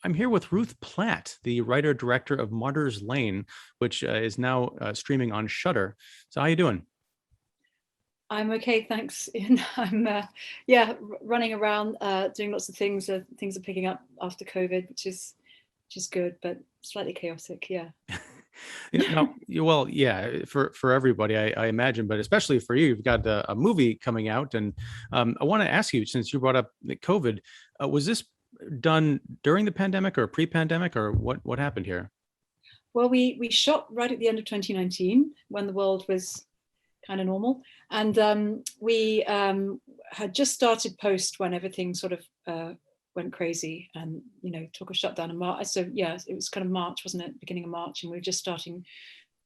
I'm here with Ruth Platt, the writer-director of Martyrs Lane, which is now streaming on Shudder. So how you doing? I'm okay, thanks. Ian. I'm running around doing lots of things. Things are picking up after COVID, which is good, but slightly chaotic. Yeah. Well, yeah, for everybody, I imagine, but especially for you, you've got a movie coming out, and I want to ask you, since you brought up the COVID, was this done during the pandemic or pre-pandemic, or what happened here? Well, we shot right at the end of 2019 when the world was kind of normal, and we had just started post when everything sort of went crazy, and took a shutdown in March. So yeah, it was kind of March, wasn't it? Beginning of March, and we were just starting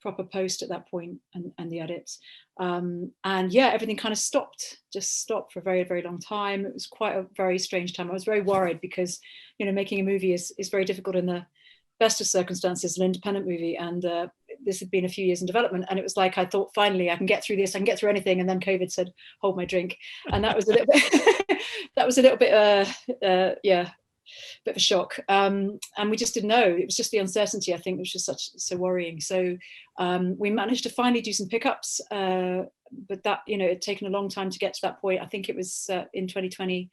proper post at that point, and the edits, and yeah, everything kind of just stopped for a very, very long time. It was quite a very strange time. I was very worried because making a movie is very difficult in the best of circumstances, an independent movie, and this had been a few years in development, and it was like I thought, finally I can get through this, I can get through anything, and then COVID said, hold my drink. And that was a little bit that was a little bit yeah, bit of a shock, and we just didn't know. It was just the uncertainty, I think, which was so worrying. So we managed to finally do some pickups, but that it had taken a long time to get to that point. I think it was in 2020,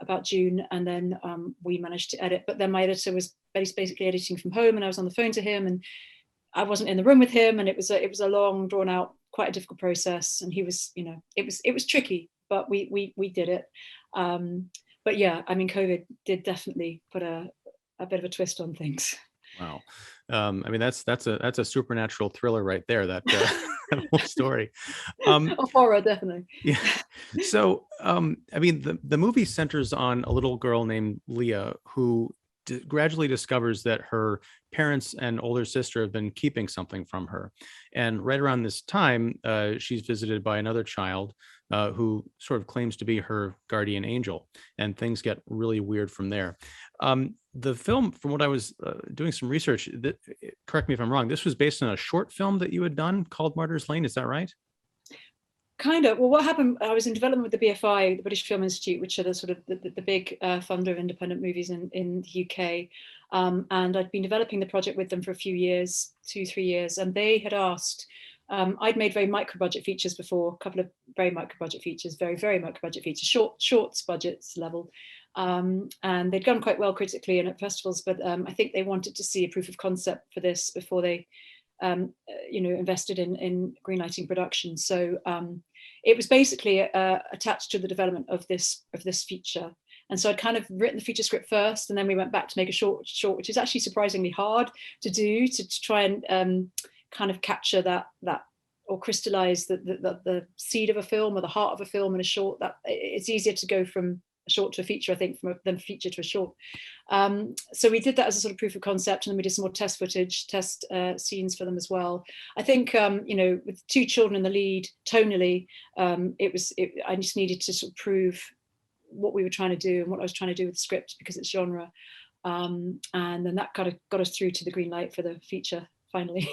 about June, and then we managed to edit. But then my editor was basically editing from home, and I was on the phone to him, and I wasn't in the room with him, and it was a long, drawn out, quite a difficult process. And he was, it was tricky, but we did it. But yeah, I mean, COVID did definitely put a bit of a twist on things. Wow. I mean, that's a supernatural thriller right there, that whole story. A horror, definitely. Yeah. So, I mean, the movie centers on a little girl named Leah who gradually discovers that her parents and older sister have been keeping something from her. And right around this time, she's visited by another child who sort of claims to be her guardian angel, and things get really weird from there. The film, from what I was doing some research, correct me if I'm wrong, this was based on a short film that you had done called Martyrs Lane. Is that right? Kind of. Well, what happened, I was in development with the BFI, the British Film Institute, which are the sort of the big funder of independent movies in the UK. And I'd been developing the project with them for a few years, 2-3 years, and they had asked, I'd made very micro budget features before, a couple of very micro budget features, very, very micro budget features, shorts budgets level. And they'd gone quite well critically and at festivals, but I think they wanted to see a proof of concept for this before they invested in greenlighting production. So it was basically attached to the development of this feature. And so I'd kind of written the feature script first, and then we went back to make a short, which is actually surprisingly hard to do, to try and kind of capture that or crystallize the seed of a film or the heart of a film in a short. That it's easier to go from a short to a feature, I think, than feature to a short. So we did that as a sort of proof of concept, and then we did some more test footage, test scenes for them as well. I think, with two children in the lead, tonally, I just needed to sort of prove what we were trying to do and what I was trying to do with the script, because it's genre. And then that kind of got us through to the green light for the feature, finally.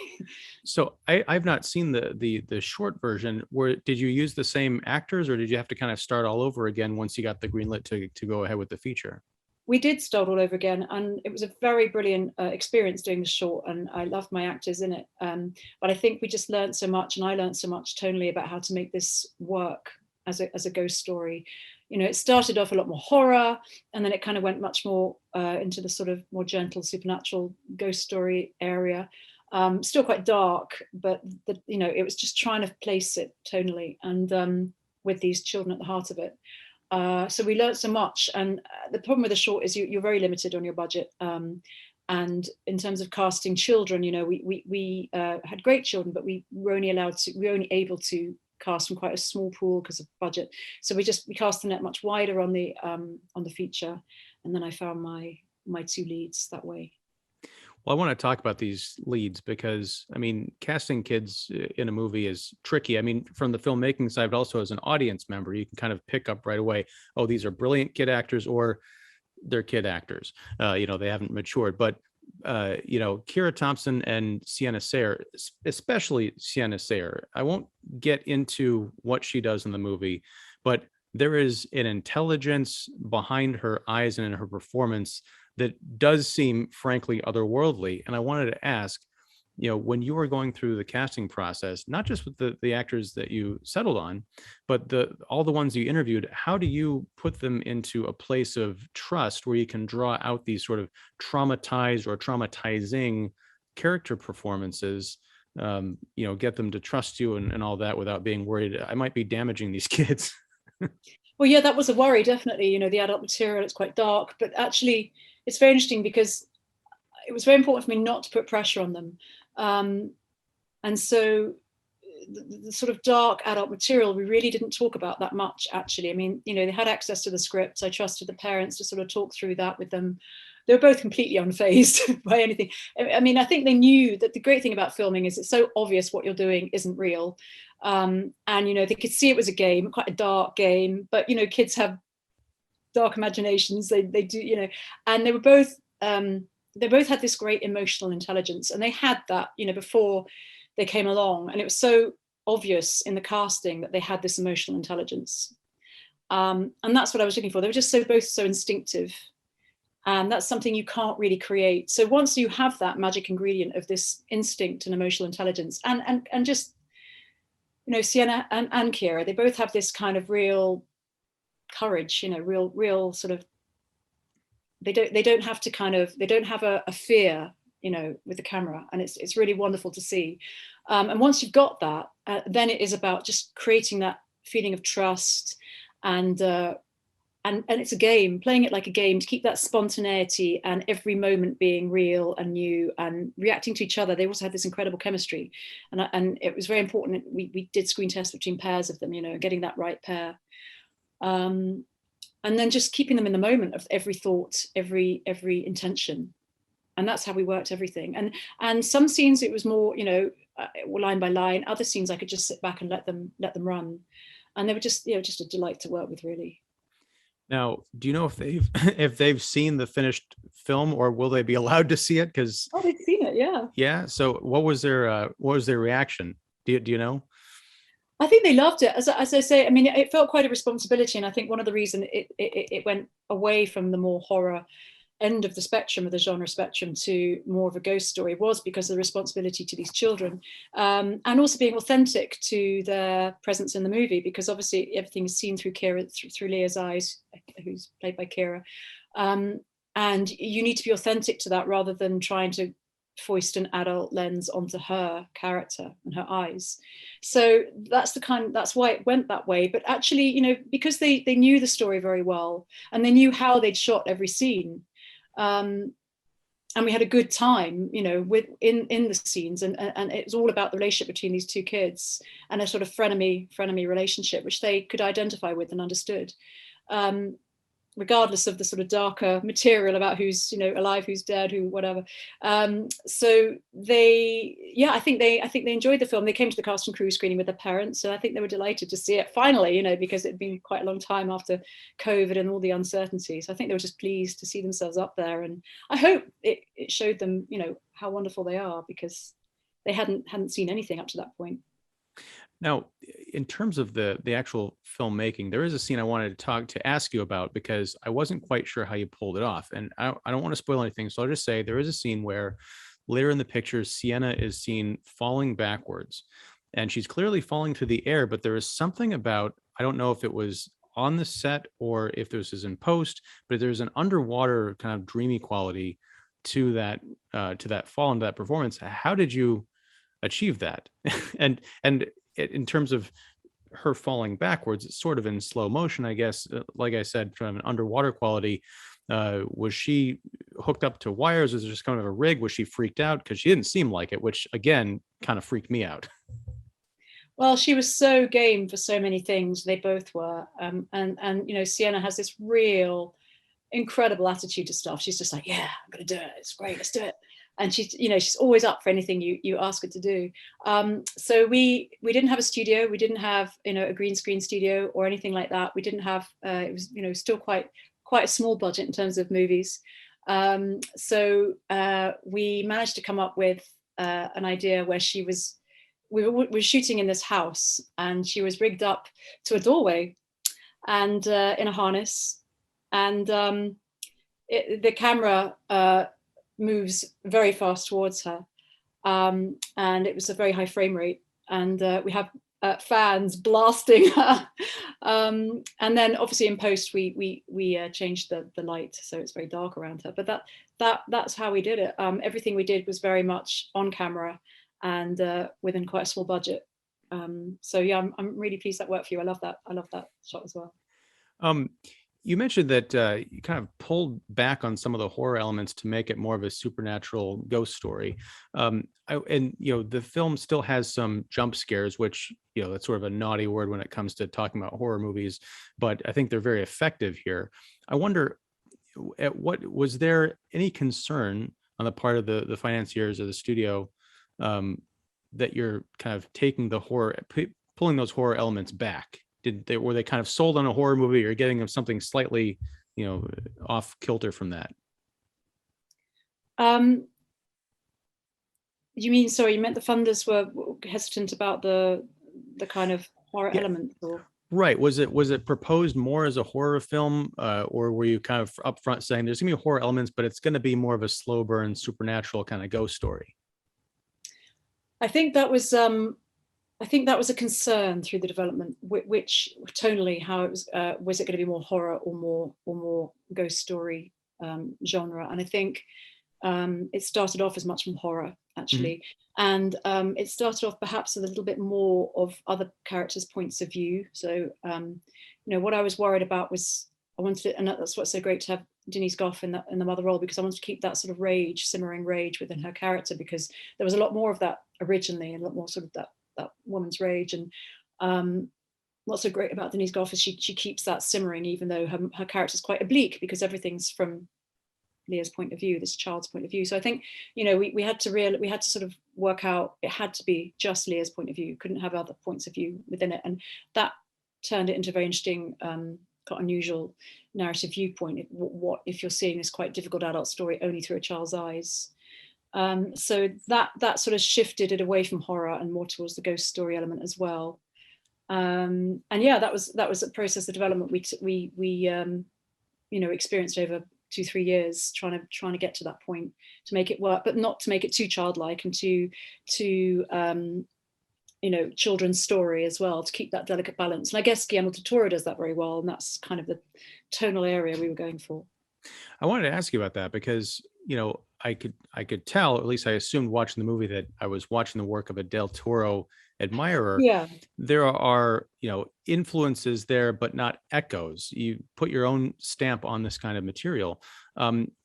So I've not seen the short version. Did you use the same actors, or did you have to kind of start all over again once you got the green lit to go ahead with the feature? We did start all over again, and it was a very brilliant experience doing the short, and I loved my actors in it. But I think we just learned so much, and I learned so much tonally about how to make this work as a ghost story. It started off a lot more horror, and then it kind of went much more into the sort of more gentle supernatural ghost story area. Still quite dark, but it was just trying to place it tonally and with these children at the heart of it. So we learned so much, and the problem with the short is you're very limited on your budget. And in terms of casting children, we had great children, but we were only able to cast from quite a small pool because of budget. So we cast the net much wider on the feature, and then I found my two leads that way. Well, I want to talk about these leads because, I mean, casting kids in a movie is tricky. I mean, from the filmmaking side, but also as an audience member, you can kind of pick up right away, oh, these are brilliant kid actors, or they're kid actors. They haven't matured. But, Kiera Thompson and Sienna Sayer, especially Sienna Sayer, I won't get into what she does in the movie, but there is an intelligence behind her eyes and in her performance that does seem frankly otherworldly. And I wanted to ask, when you were going through the casting process, not just with the actors that you settled on, but all the ones you interviewed, how do you put them into a place of trust where you can draw out these sort of traumatized or traumatizing character performances, get them to trust you and all that without being worried I might be damaging these kids? Well, yeah, that was a worry, definitely. The adult material, it's quite dark, but actually it's very interesting because it was very important for me not to put pressure on them. And so the sort of dark adult material, we really didn't talk about that much, actually. I mean, they had access to the scripts. I trusted the parents to sort of talk through that with them. They were both completely unfazed by anything. I mean, I think they knew that the great thing about filming is it's so obvious what you're doing isn't real. And, they could see it was a game, quite a dark game, but, kids have dark imaginations. They do, and they were both, they both had this great emotional intelligence, and they had that, before they came along. And it was so obvious in the casting that they had this emotional intelligence. And that's what I was looking for. They were just both so instinctive. And that's something you can't really create. So once you have that magic ingredient of this instinct and emotional intelligence, and just, Sienna and Kiera, they both have this kind of real courage, real sort of, they don't have a fear, with the camera, and it's really wonderful to see. And once you've got that, then it is about just creating that feeling of trust, and it's a game, playing it like a game, to keep that spontaneity and every moment being real and new and reacting to each other. They also had this incredible chemistry, and it was very important. We did screen tests between pairs of them, getting that right pair. And then just keeping them in the moment of every thought, every intention. And that's how we worked everything. And some scenes it was more, line by line. Other scenes I could just sit back and let them run. And they were just, just a delight to work with, really. Now, do you know if they've seen the finished film, or will they be allowed to see it? Because they've seen it, yeah. Yeah. So what was their reaction? Do you know? I think they loved it. As I say, I mean, it felt quite a responsibility, and I think one of the reasons it went away from the more horror end of the spectrum, of the genre spectrum, to more of a ghost story was because of the responsibility to these children, and also being authentic to their presence in the movie, because obviously everything is seen through Kiera, through Leah's eyes, who's played by Kiera, and you need to be authentic to that rather than trying to foist an adult lens onto her character and her eyes. So that's why it went that way. But actually, because they knew the story very well, and they knew how they'd shot every scene, and we had a good time, in the scenes, and it was all about the relationship between these two kids, and a sort of frenemy relationship, which they could identify with and understood, regardless of the sort of darker material about who's alive, who's dead, who whatever. So I think they enjoyed the film. They came to the cast and crew screening with their parents, so I think they were delighted to see it finally, because it'd been quite a long time after COVID and all the uncertainties. I think they were just pleased to see themselves up there, and I hope it showed them how wonderful they are, because they hadn't seen anything up to that point. Now, in terms of the actual filmmaking, there is a scene I wanted to ask you about, because I wasn't quite sure how you pulled it off. And I don't want to spoil anything, so I'll just say there is a scene where later in the picture, Sienna is seen falling backwards, and she's clearly falling through the air, but there is something about, I don't know if it was on the set or if this is in post, but there's an underwater kind of dreamy quality to that fall, into that performance. How did you achieve that? and in terms of her falling backwards, it's sort of in slow motion, I guess. Like I said, from an underwater quality, was she hooked up to wires? Was it just kind of a rig? Was she freaked out? Because she didn't seem like it, which again kind of freaked me out. Well, she was so game for so many things. They both were, and Sienna has this real incredible attitude to stuff. She's just like, yeah, I'm gonna do it. It's great. Let's do it. And she's always up for anything you ask her to do. So we didn't have a studio. We didn't have a green screen studio or anything like that. We didn't have. It was still quite a small budget in terms of movies. So we managed to come up with an idea where we were shooting in this house, and she was rigged up to a doorway, and in a harness, and the camera moves very fast towards her, and it was a very high frame rate, and we have fans blasting her, and then obviously in post we changed the light so it's very dark around her. But that's how we did it. Everything we did was very much on camera and within quite a small budget. So yeah, I'm really pleased that worked for you. I love that shot as well. You mentioned that you kind of pulled back on some of the horror elements to make it more of a supernatural ghost story. And the film still has some jump scares, which, that's sort of a naughty word when it comes to talking about horror movies, but I think they're very effective here. I wonder, was there any concern on the part of the financiers of the studio that you're kind of taking the horror, pulling those horror elements back? Were they kind of sold on a horror movie, or getting them something slightly, off kilter from that? You mean, sorry, you meant the funders were hesitant about the kind of horror element, or? Right. Was it proposed more as a horror film, or were you kind of upfront saying there's gonna be horror elements, but it's gonna be more of a slow burn, supernatural kind of ghost story? I think that was a concern through the development, which tonally, how it was it going to be more horror or more ghost story genre? And I think it started off as much more horror, actually, and it started off perhaps with a little bit more of other characters' points of view. So what I was worried about was I wanted it, and that's what's so great to have Denise Gough in the mother role, because I wanted to keep that sort of simmering rage within her character, because there was a lot more of that originally, and a lot more sort of that woman's rage. And what's so great about Denise Gough is she keeps that simmering, even though her character is quite oblique, because everything's from Leah's point of view, this child's point of view. So I think we had to sort of work out it had to be just Leah's point of view, couldn't have other points of view within it, and that turned it into a very interesting, quite unusual narrative viewpoint. What if you're seeing this quite difficult adult story only through a child's eyes? So that sort of shifted it away from horror and more towards the ghost story element as well. And yeah, that was a process of development we experienced over 2-3 years, trying to get to that point to make it work, but not to make it too childlike and too children's story as well, to keep that delicate balance. And I guess Guillermo del Toro does that very well, and that's kind of the tonal area we were going for. I wanted to ask you about that because I could tell, at least I assumed watching the movie, that I was watching the work of a Del Toro admirer. Yeah. There are, influences there, but not echoes. You put your own stamp on this kind of material.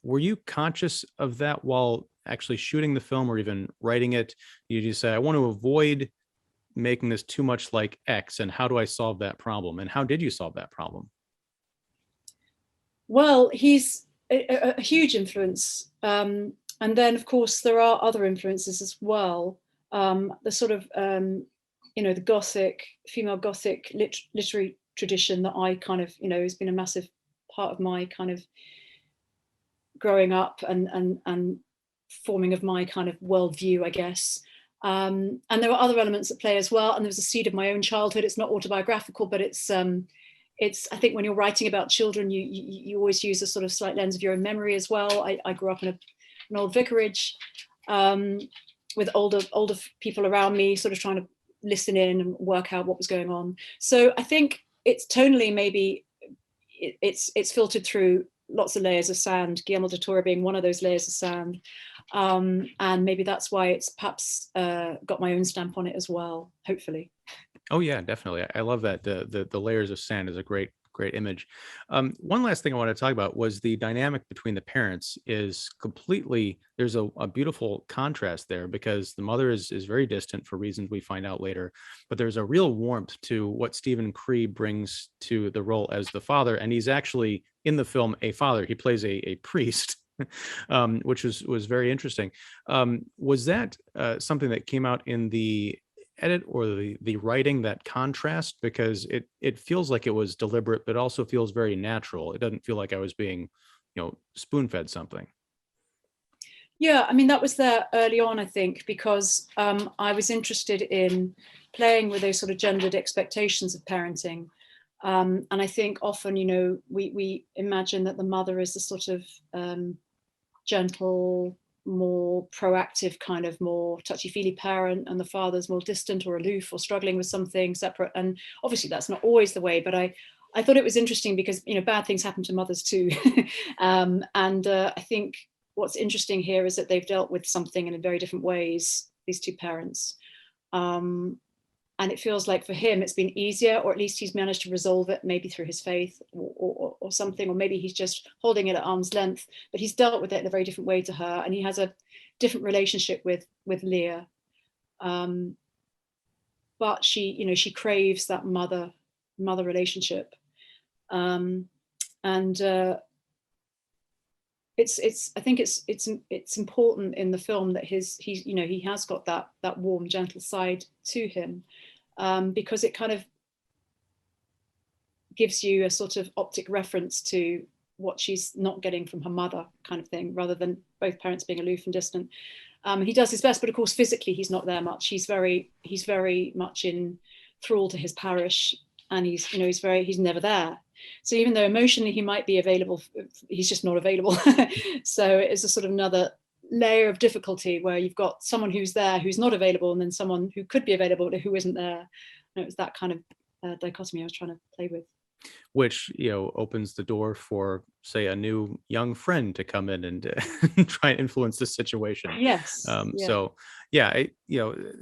Were you conscious of that while actually shooting the film or even writing it? You just say, I want to avoid making this too much like X, and how do I solve that problem? And how did you solve that problem? Well, he's a huge influence. And then, of course, there are other influences as well. The sort of, the Gothic, female Gothic literary tradition that I kind of, has been a massive part of my kind of growing up and forming of my kind of worldview, I guess. And there were other elements at play as well. And there was a seed of my own childhood. It's not autobiographical, but it's I think when you're writing about children, you always use a sort of slight lens of your own memory as well. I grew up in an old vicarage with older people around me, sort of trying to listen in and work out what was going on. So I think it's tonally, maybe it's filtered through lots of layers of sand, Guillermo del Toro being one of those layers of sand. And maybe that's why it's perhaps got my own stamp on it as well, hopefully. Oh yeah, definitely. I love that. The layers of sand is a great image. One last thing I want to talk about was the dynamic between the parents is completely, there's a beautiful contrast there, because the mother is very distant for reasons we find out later, but there's a real warmth to what Stephen Cree brings to the role as the father. And he's actually in the film a father. He plays a priest. Which was very interesting. Was that something that came out in the edit or the writing, that contrast? Because it feels like it was deliberate, but also feels very natural. It doesn't feel like I was being, spoon-fed something. Yeah, I mean, that was there early on, I think, because I was interested in playing with those sort of gendered expectations of parenting. And I think often, we imagine that the mother is the sort of gentle, more proactive, kind of more touchy-feely parent, and the father's more distant or aloof or struggling with something separate. And obviously that's not always the way, but I thought it was interesting because bad things happen to mothers too. And I think what's interesting here is that they've dealt with something in very different ways, these two parents. And it feels like for him it's been easier, or at least he's managed to resolve it, maybe through his faith or something, or maybe he's just holding it at arm's length, but he's dealt with it in a very different way to her, and he has a different relationship with Leah. But she craves that mother relationship. And I think it's important in the film that he has got that warm, gentle side to him, because it kind of gives you a sort of optic reference to what she's not getting from her mother, kind of thing, rather than both parents being aloof and distant. He does his best, but of course physically he's not there much. He's very much in thrall to his parish, and he's never there. So even though emotionally he might be available, he's just not available. So it's a sort of another layer of difficulty where you've got someone who's there who's not available, and then someone who could be available but who isn't there. And it was that kind of dichotomy I was trying to play with. Which opens the door for, say, a new young friend to come in and try and influence this situation. Yes. So yeah,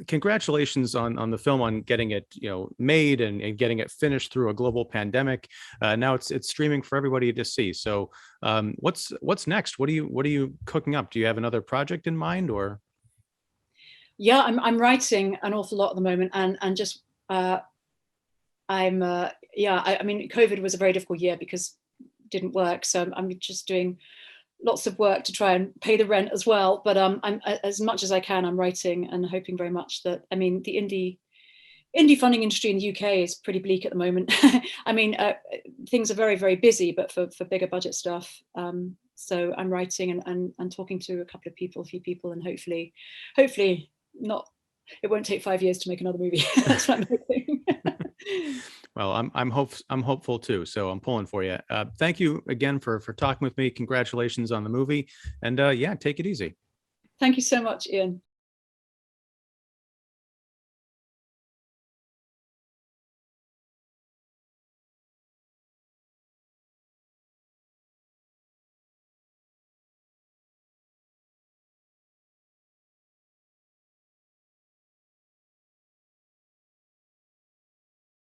congratulations on the film, on getting it made and getting it finished through a global pandemic. Now it's streaming for everybody to see. So what's next? What are you cooking up? Do you have another project in mind, or? Yeah, I'm writing an awful lot at the moment, and just I mean, COVID was a very difficult year because it didn't work. So I'm just doing lots of work to try and pay the rent as well. But I'm as much as I can, I'm writing and hoping very much that, I mean, the indie funding industry in the UK is pretty bleak at the moment. I mean, things are very, very busy, but for bigger budget stuff. So I'm writing and talking to a few people, and hopefully not. It won't take 5 years to make another movie. That's what I'm hoping. Well, I'm hopeful too. So I'm pulling for you. Thank you again for talking with me. Congratulations on the movie, and yeah, take it easy. Thank you so much, Ian.